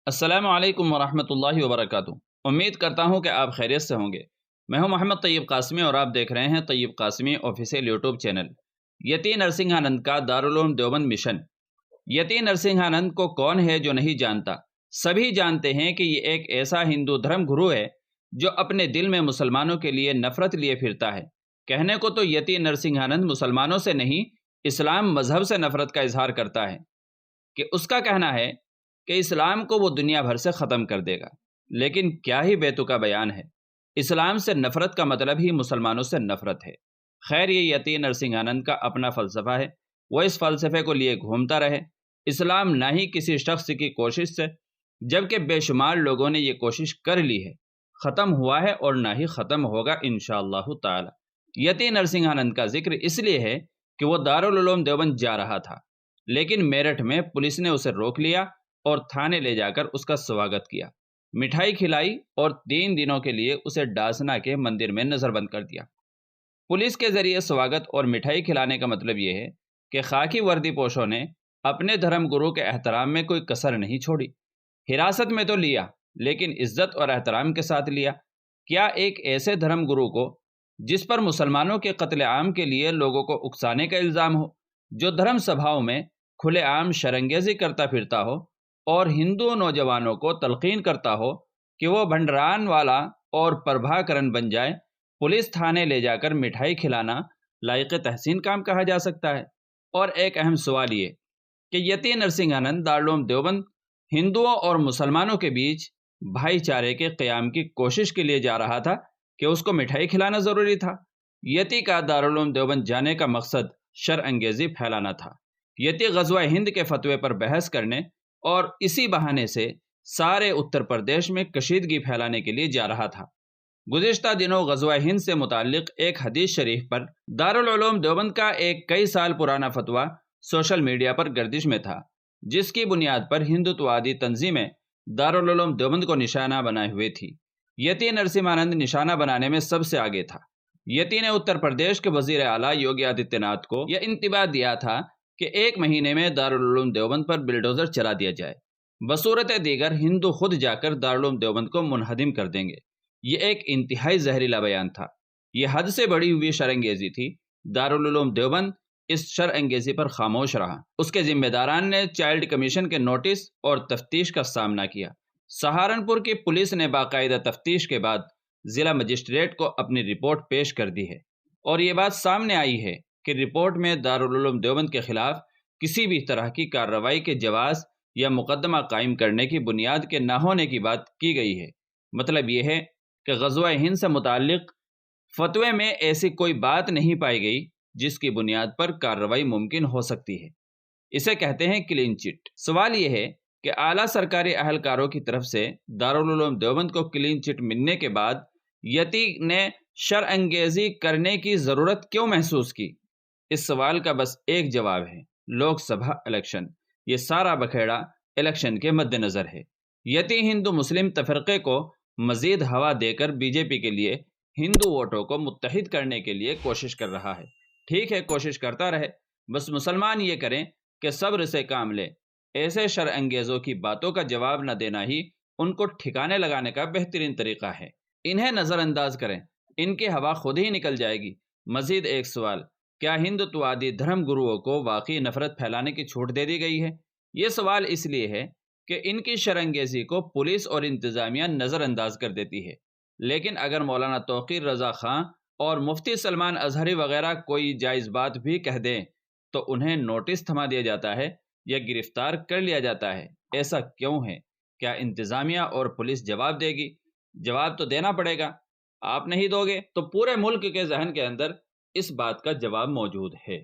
السلام علیکم ورحمۃ اللہ وبرکاتہ۔ امید کرتا ہوں کہ آپ خیریت سے ہوں گے۔ میں ہوں محمد طیب قاسمی اور آپ دیکھ رہے ہیں طیب قاسمی آفیشیل یوٹیوب چینل۔ یتی نرسنگھانند کا دارالعلوم دیوبند مشن۔ یتی نرسنگھانند کو کون ہے جو نہیں جانتا؟ سبھی جانتے ہیں کہ یہ ایک ایسا ہندو دھرم گرو ہے جو اپنے دل میں مسلمانوں کے لیے نفرت لیے پھرتا ہے۔ کہنے کو تو یتی نرسنگھانند مسلمانوں سے نہیں، اسلام مذہب سے نفرت کا اظہار کرتا ہے کہ اس کا کہنا ہے کہ اسلام کو وہ دنیا بھر سے ختم کر دے گا۔ لیکن کیا ہی بیتوقع بیان ہے۔ اسلام سے نفرت کا مطلب ہی مسلمانوں سے نفرت ہے۔ خیر، یہ یتی نرسنگھانند کا اپنا فلسفہ ہے، وہ اس فلسفے کو لیے گھومتا رہے۔ اسلام نہ ہی کسی شخص کی کوشش سے، جبکہ بے شمار لوگوں نے یہ کوشش کر لی ہے، ختم ہوا ہے اور نہ ہی ختم ہوگا انشاءاللہ تعالی۔ یتی نرسنگھانند کا ذکر اس لیے ہے کہ وہ دارالعلوم دیوبند جا رہا تھا، لیکن میرٹھ میں پولیس نے اسے روک لیا اور تھانے لے جا کر اس کا سواگت کیا، مٹھائی کھلائی اور 3 دنوں کے لیے اسے ڈاسنا کے مندر میں نظر بند کر دیا۔ پولیس کے ذریعے سواگت اور مٹھائی کھلانے کا مطلب یہ ہے کہ خاکی وردی پوشوں نے اپنے دھرم گرو کے احترام میں کوئی کسر نہیں چھوڑی۔ حراست میں تو لیا، لیکن عزت اور احترام کے ساتھ لیا۔ کیا ایک ایسے دھرم گرو کو جس پر مسلمانوں کے قتل عام کے لیے لوگوں کو اکسانے کا الزام ہو، جو دھرم سبھاؤں میں کھلے عام شرنگیزی کرتا پھرتا ہو اور ہندو نوجوانوں کو تلقین کرتا ہو کہ وہ بھنڈران والا اور پربھا کرن بن جائے، پولیس تھانے لے جا کر مٹھائی کھلانا لائق تحسین کام کہا جا سکتا ہے؟ اور ایک اہم سوال یہ کہ یتی نرسنگھانند دارالعلوم دیوبند ہندوؤں اور مسلمانوں کے بیچ بھائی چارے کے قیام کی کوشش کے لیے جا رہا تھا کہ اس کو مٹھائی کھلانا ضروری تھا؟ یتی کا دارالعلوم دیوبند جانے کا مقصد شر انگیزی پھیلانا تھا۔ یتی غزوہ ہند کے فتوے پر بحث کرنے اور اسی بہانے سے سارے اتر پردیش میں کشیدگی پھیلانے کے لیے جا رہا تھا۔ گزشتہ دنوں غزوہ ہند سے متعلق ایک حدیث شریف پر دارالعلوم دیوبند کا ایک کئی سال پرانا فتویٰ سوشل میڈیا پر گردش میں تھا، جس کی بنیاد پر ہندوتوادی تنظیمیں دارالعلوم دیوبند کو نشانہ بنائے ہوئے تھی۔ یتی نرسنگھانند نشانہ بنانے میں سب سے آگے تھا۔ یتی نے اتر پردیش کے وزیر اعلیٰ یوگی آدتیہ ناتھ کو یہ انتباہ دیا تھا کہ 1 مہینے میں دارالعلوم دیوبند پر بلڈوزر چلا دیا جائے، بصورت دیگر ہندو خود جا کر دارالعلوم دیوبند کو منہدم کر دیں گے۔ یہ ایک انتہائی زہریلا بیان تھا، یہ حد سے بڑی ہوئی شرانگیزی تھی۔ دارالعلوم دیوبند اس شر انگیزی پر خاموش رہا۔ اس کے ذمہ داران نے چائلڈ کمیشن کے نوٹس اور تفتیش کا سامنا کیا۔ سہارنپور کی پولیس نے باقاعدہ تفتیش کے بعد ضلع مجسٹریٹ کو اپنی رپورٹ پیش کر دی ہے، اور یہ بات سامنے آئی ہے کہ رپورٹ میں دارالعلوم دیوبند کے خلاف کسی بھی طرح کی کارروائی کے جواز یا مقدمہ قائم کرنے کی بنیاد کے نہ ہونے کی بات کی گئی ہے۔ مطلب یہ ہے کہ غزوہ ہند سے متعلق فتوے میں ایسی کوئی بات نہیں پائی گئی جس کی بنیاد پر کارروائی ممکن ہو سکتی ہے۔ اسے کہتے ہیں کلین چٹ۔ سوال یہ ہے کہ اعلیٰ سرکاری اہلکاروں کی طرف سے دارالعلوم دیوبند کو کلین چٹ ملنے کے بعد یتی نے شر انگیزی کرنے کی ضرورت کیوں محسوس کی؟ اس سوال کا بس ایک جواب ہے: لوک سبھا الیکشن۔ یہ سارا بکھیڑا الیکشن کے مد نظر ہے۔ یتی ہندو مسلم تفرقے کو مزید ہوا دے کر بی جے پی کے لیے ہندو ووٹوں کو متحد کرنے کے لیے کوشش کر رہا ہے۔ ٹھیک ہے، کوشش کرتا رہے، بس مسلمان یہ کریں کہ صبر سے کام لیں۔ ایسے شر انگیزوں کی باتوں کا جواب نہ دینا ہی ان کو ٹھکانے لگانے کا بہترین طریقہ ہے۔ انہیں نظر انداز کریں، ان کی ہوا خود ہی نکل جائے گی۔ مزید ایک سوال: کیا ہندوتوادی دھرم گروؤں کو واقعی نفرت پھیلانے کی چھوٹ دے دی گئی ہے؟ یہ سوال اس لیے ہے کہ ان کی شرانگیزی کو پولیس اور انتظامیہ نظر انداز کر دیتی ہے، لیکن اگر مولانا توقیر رضا خان اور مفتی سلمان اظہری وغیرہ کوئی جائز بات بھی کہہ دیں تو انہیں نوٹس تھما دیا جاتا ہے یا گرفتار کر لیا جاتا ہے۔ ایسا کیوں ہے؟ کیا انتظامیہ اور پولیس جواب دے گی؟ جواب تو دینا پڑے گا۔ آپ نہیں دو گے تو پورے ملک کے ذہن کے اندر اس بات کا جواب موجود ہے۔